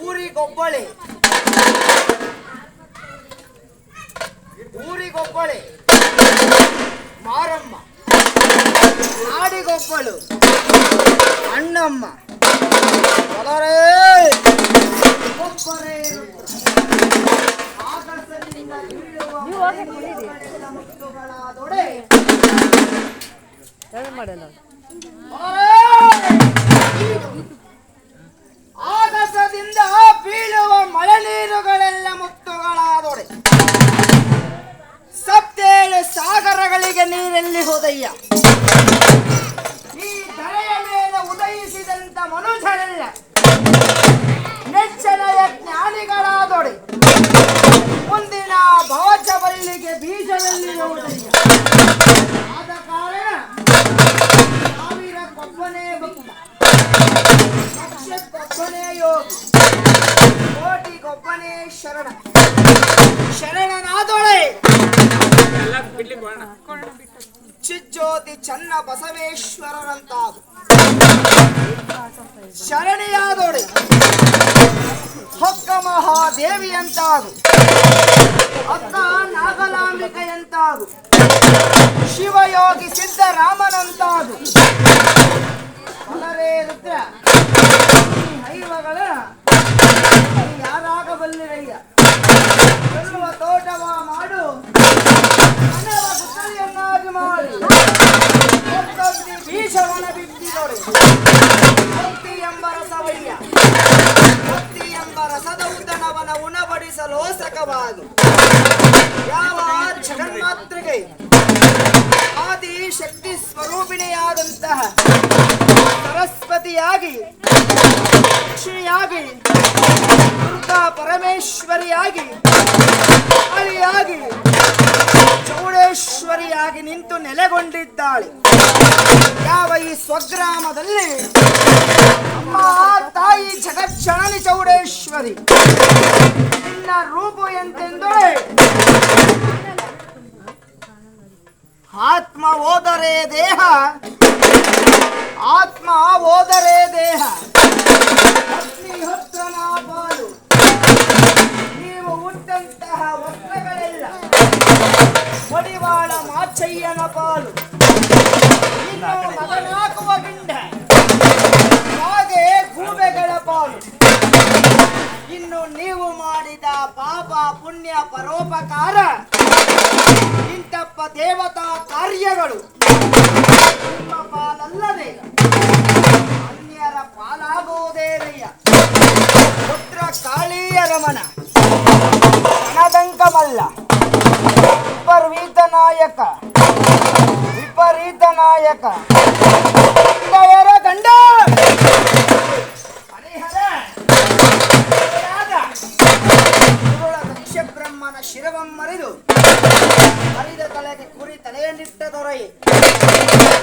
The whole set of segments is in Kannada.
ಊರಿಗೊಬ್ಬಳೆ ಊರಿಗೊಬ್ಬಳೆ ಮಾರಮ್ಮ, ನಾಡಿಗೊಬ್ಬಳು ಅಣ್ಣಮ್ಮ, ಒಲರೇ ಒಬ್ಬರೇ ಆಗಸದಿಂದ ಬೀಳುವ ಮುತ್ತುಗಳಾದೊಡೆ ಆಗಸದಿಂದ ಬೀಳುವ ಮಳೆ ನೀರುಗಳೆಲ್ಲ ಮುತ್ತುಗಳಾದೊಡೆ ಸಪ್ತೇಳು ಸಾಗರಗಳಿಗೆ ನೀರೆಲ್ಲಿ ಹೋದಯ್ಯ. ಈ ಧರೆಯ ಮೇಲೆ ಉದಯಿಸಿದಂತ ಮನುಷ್ಯರೆಲ್ಲ ನೆಚ್ಚನೆಯ ಜ್ಞಾನಿಗಳಾದೊಡೆ ಮುಂದಿನ ಭವಜಬಲ್ಲಿಗೆ ಬೀಜದಲ್ಲಿ ಹೋದಯ್ಯ. ಆದ ಕಾರಣ ಸಾವಿರಕ್ಕೊಬ್ಬನೇ ಭಕ್ತ, ಲಕ್ಷಕ್ಕೊಬ್ಬನೇ ಯೋಗಿ, ಕೋಟಿಗೊಬ್ಬನೇ ಶರಣ. ಶರಣನಾದೊಳೆ ಚಿಜ್ಯೋತಿ ಚನ್ನ ಬಸವೇಶ್ವರರಂತಾಗು. ಶರಣಿಯಾದೊಡೆ ಹೊಕ್ಕ ಮಹಾದೇವಿಯಂತಾಗು, ಅಕ್ಕ ನಾಗಲಾಂಬಿಕೆಯಂತಾಗು, ಶಿವಯೋಗಿ ಸಿದ್ದರಾಮನಂತಾಗು. ಒಲರೇ ರುದ್ರ ಹೈವಗಳ ಯಾರಾಗಬಲ್ಲಿರಯ್ಯ. ಗೆಲ್ಲುವ ತೋಟವ ಮಾಡು, ಮನವ ಗುದ್ದಲಿಯನ್ನಾಗಿ ಮಾಡಿ, ಬೀಜವನ ಬಿತ್ತಿದೊಡೆ ಭಕ್ತಿ ಎಂಬ ರಸವಯ್ಯ. ಭಕ್ತಿ ಎಂಬ ರಸದ ಉದನವನ ಉಣಬಡಿಸಲೋಸಕವಾಗಿ ಯಾವ ಜಗನ್ಮಾತ್ರೆಗೆ ಆದಿ ಶಕ್ತಿ ಸ್ವರೂಪಿಣಿಯಾದಂತಹ ಸರಸ್ವತಿಯಾಗಿ, ಲಕ್ಷ್ಮಿಯಾಗಿ, ದುರ್ಗಾ ಪರಮೇಶ್ವರಿಯಾಗಿ, ಕಾಳಿಯಾಗಿ, ಚೌಡೇಶ್ವರಿಯಾಗಿ ನಿಂತು ನೆಲೆಗೊಂಡಿದ್ದಾಳೆ. ಯಾವ ಈ ಸ್ವಗ್ರಾಮದಲ್ಲಿ ಅಮ್ಮ ತಾಯಿ ಜಗಜ್ಜನನಿ ಚೌಡೇಶ್ವರಿ ನಿನ್ನ ರೂಪ ಎಂತೆಂದರೆ ಆತ್ಮ ಹೋದರೆ ದೇಹ, ಆತ್ಮ ಹೋದರೆ ದೇಹ, ಅಗ್ನಿ ಹೊತ್ತನ ಪಾಲು. ನೀವು ಉಟ್ಟಂತಹ ವಸ್ತ್ರಗಳೆಲ್ಲ ಮಡಿವಾಳ ಮಾಚಯ್ಯನ ಪಾಲು. ಇನ್ನು ಮಗನಾಗುವ ಗಿಂಡ ಹಾಗೆ ಗೂಬೆಗಳ ಪಾಲು. ಇನ್ನು ನೀವು ಮಾಡಿದ ಪಾಪ ಪುಣ್ಯ ಪರೋಪಕಾರ ಇಂತಪ್ಪ ದೇವತಾ ಕಾರ್ಯಗಳು ನಿಮ್ಮ ಪಾಲಲ್ಲದೆ ಅನ್ಯರ ಪಾಲಾಗುವುದೇನಯ್ಯ. ಪುತ್ರ ಕಾಳಿಯ ರಮಣ, ರಣದಂಕಮಲ್ಲ, ವಿಪರೀತ ನಾಯಕ, ವಿಪರೀತ ನಾಯಕ, ಗಂಡ ದಕ್ಷ ಬ್ರಹ್ಮನ ಶಿರವಮ್ಮರಿದು ಹರಿದ ತಲೆಗೆ ಕುರಿ ತಲೆಯನ್ನಿಟ್ಟ ದೊರೆಯೇ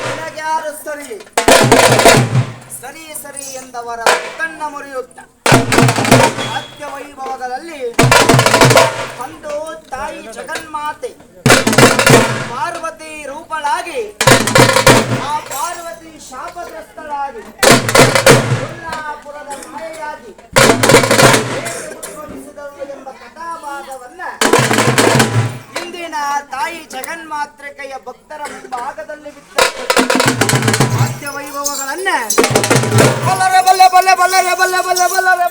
ನಿನಗ್ಯಾರು ಸರಿ ಸರಿ ಸರಿ ಎಂದವರ ಕಣ್ಣ ಮುರಿಯುತ್ತ ಆದ್ಯ ವೈಭವಗಳಲ್ಲಿ ಒಂದು ತಾಯಿ ಜಗನ್ಮಾತೆ ಪಾರ್ವತಿ ರೂಪಳಾಗಿ, ಆ ಪಾರ್ವತಿ ಶಾಪಗ್ರಸ್ತಳಾಗಿ, ಕೊಲ್ಲಾಪುರದ ಮಾಯೆಯಾಗಿ ಎಂಬ ಕಥಾಭಾಗವನ್ನ ಇಂದಿನ ತಾಯಿ ಜಗನ್ಮಾತೃಕೆಯ ಭಕ್ತರ ಮುಂಭಾಗದಲ್ಲಿ ಬಿಟ್ಟ ಆದ್ಯ ವೈಭವಗಳನ್ನ ಬಲ್ಲರೆ ಬಲ್ಲೆ ಬಲ್ಲೆ ಬಲ್ಲರೆ ಬಲ್ಲೆ ಬಲ್ಲೆ ಬಲ್ಲರೆ